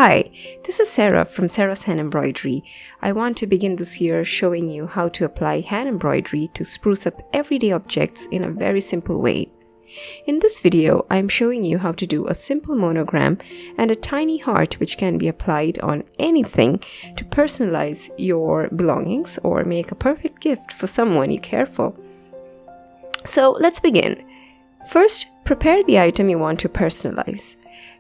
Hi, this is Sarah from Sarah's Hand Embroidery. I want to begin this year showing you how to apply hand embroidery to spruce up everyday objects in a very simple way. In this video, I'm showing you how to do a simple monogram and a tiny heart which can be applied on anything to personalize your belongings or make a perfect gift for someone you care for. So let's begin. First, prepare the item you want to personalize.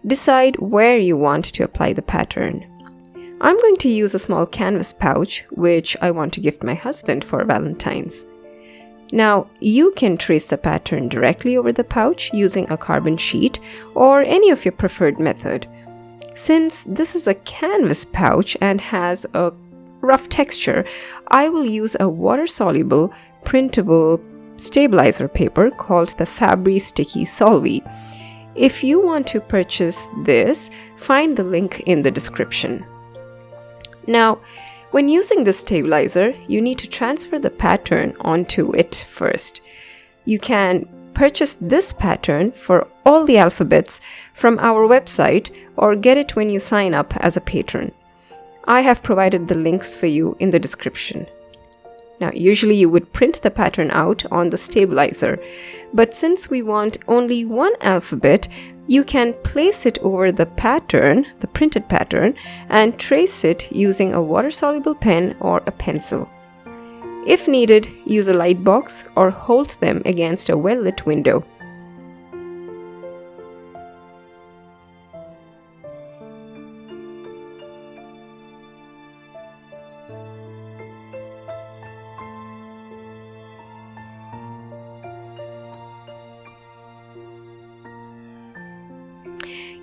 Decide where you want to apply the pattern. I'm going to use a small canvas pouch, which I want to gift my husband for Valentine's. Now, you can trace the pattern directly over the pouch using a carbon sheet or any of your preferred method. Since this is a canvas pouch and has a rough texture, I will use a water-soluble, printable stabilizer paper called the Fabry Sticky Solvay. If you want to purchase this, find the link in the description. Now, when using this stabilizer, you need to transfer the pattern onto it first. You can purchase this pattern for all the alphabets from our website or get it when you sign up as a patron. I have provided the links for you in the description. Now, usually you would print the pattern out on the stabilizer, but since we want only one alphabet, you can place it over the pattern, the printed pattern, and trace it using a water-soluble pen or a pencil. If needed, use a light box or hold them against a well-lit window.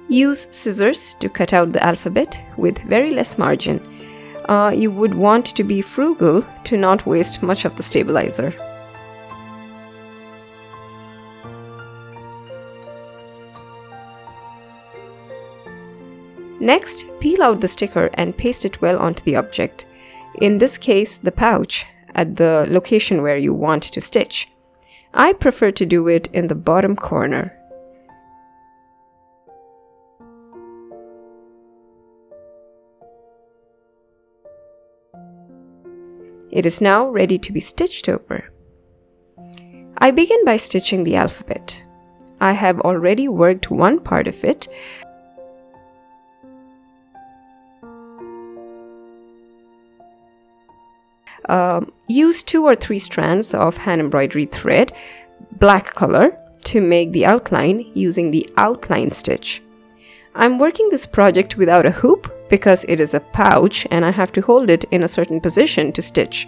Use scissors to cut out the alphabet with very less margin. You would want to be frugal to not waste much of the stabilizer. Next, peel out the sticker and paste it well onto the object. In this case, the pouch, at the location where you want to stitch. I prefer to do it in the bottom corner. It is now ready to be stitched over. I begin by stitching the alphabet. I have already worked one part of it. Use 2 or 3 strands of hand embroidery thread, black color, to make the outline using the outline stitch. I'm working this project without a hoop because it is a pouch and I have to hold it in a certain position to stitch.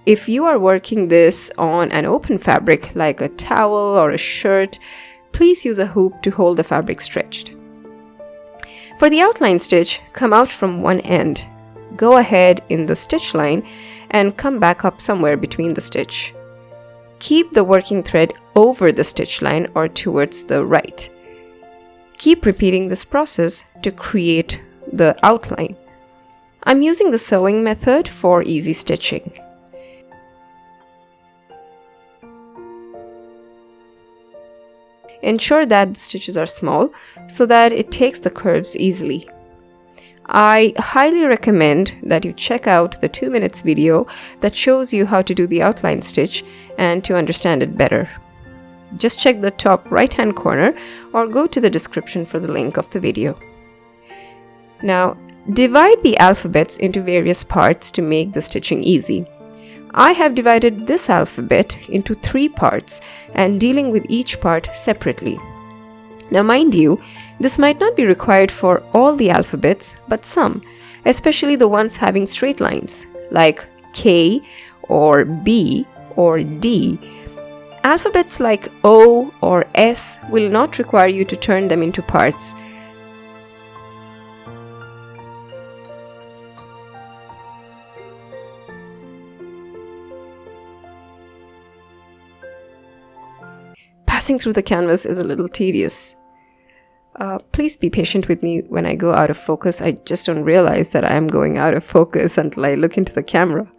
If you are working this on an open fabric like a towel or a shirt, please use a hoop to hold the fabric stretched. For the outline stitch, come out from one end. Go ahead in the stitch line and come back up somewhere between the stitch. Keep the working thread over the stitch line or towards the right. Keep repeating this process to create the outline. I'm using the sewing method for easy stitching. Ensure that the stitches are small so that it takes the curves easily. I highly recommend that you check out the 2 minutes video that shows you how to do the outline stitch and to understand it better. Just check the top right-hand corner or go to the description for the link of the video. Now, divide the alphabets into various parts to make the stitching easy. I have divided this alphabet into 3 parts and dealing with each part separately. Now, mind you, this might not be required for all the alphabets, but some, especially the ones having straight lines, like K or B or D. Alphabets like O or S will not require you to turn them into parts. Passing through the canvas is a little tedious. Please be patient with me when I go out of focus. I just don't realize that I am going out of focus until I look into the camera.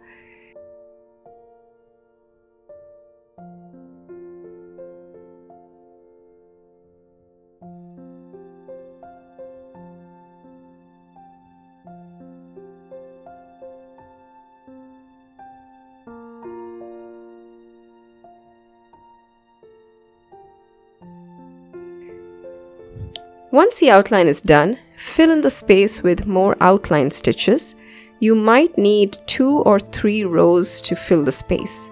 Once the outline is done, fill in the space with more outline stitches. You might need 2 or 3 rows to fill the space.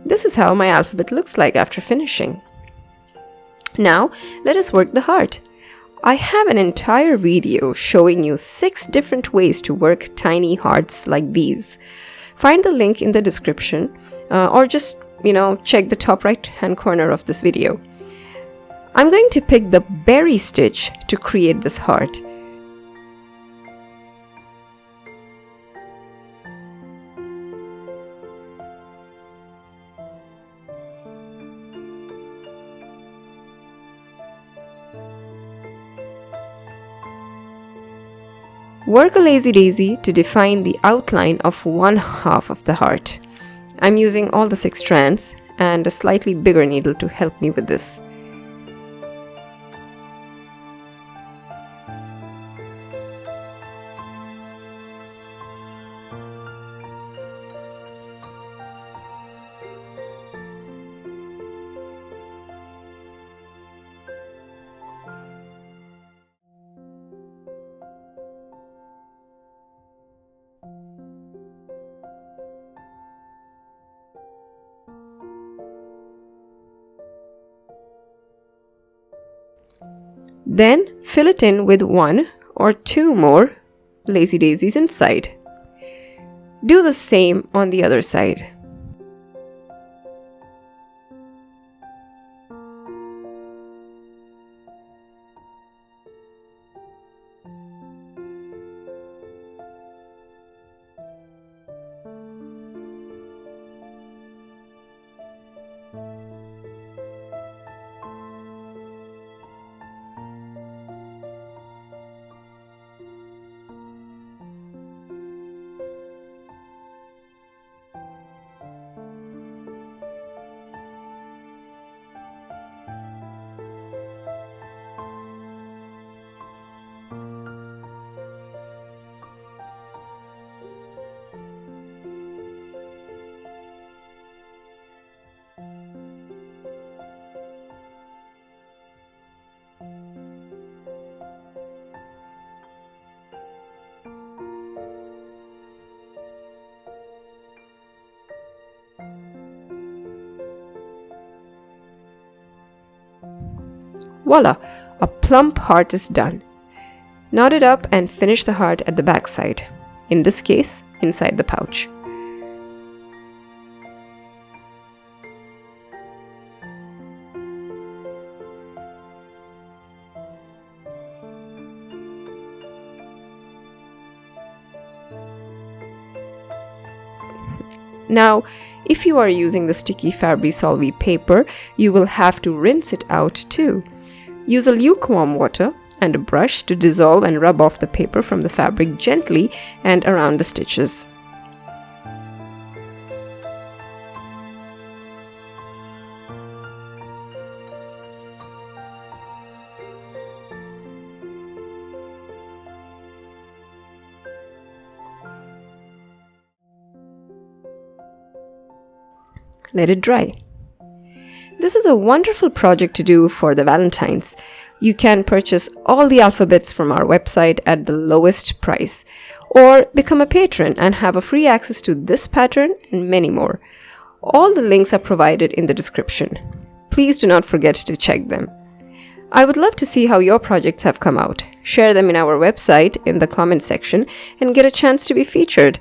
This is how my alphabet looks like after finishing. Now, let us work the heart. I have an entire video showing you 6 different ways to work tiny hearts like these. Find the link in the description or just, check the top right hand corner of this video. I'm going to pick the berry stitch to create this heart. Work a lazy daisy to define the outline of one half of the heart. I'm using all the 6 strands and a slightly bigger needle to help me with this. Then fill it in with 1 or 2 more lazy daisies inside. Do the same on the other side. Voila! A plump heart is done. Knot it up and finish the heart at the back side. In this case, inside the pouch. Now, if you are using the sticky Fabri-Solvi paper, you will have to rinse it out too. Use a lukewarm water and a brush to dissolve and rub off the paper from the fabric gently and around the stitches. Let it dry. This is a wonderful project to do for the Valentines. You can purchase all the alphabets from our website at the lowest price, or become a patron and have a free access to this pattern and many more. All the links are provided in the description. Please do not forget to check them. I would love to see how your projects have come out. Share them in our website in the comment section and get a chance to be featured.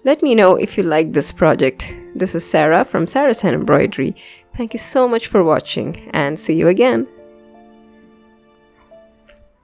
Let me know if you like this project. This is Sarah from Sarah's Hand Embroidery. Thank you so much for watching and see you again.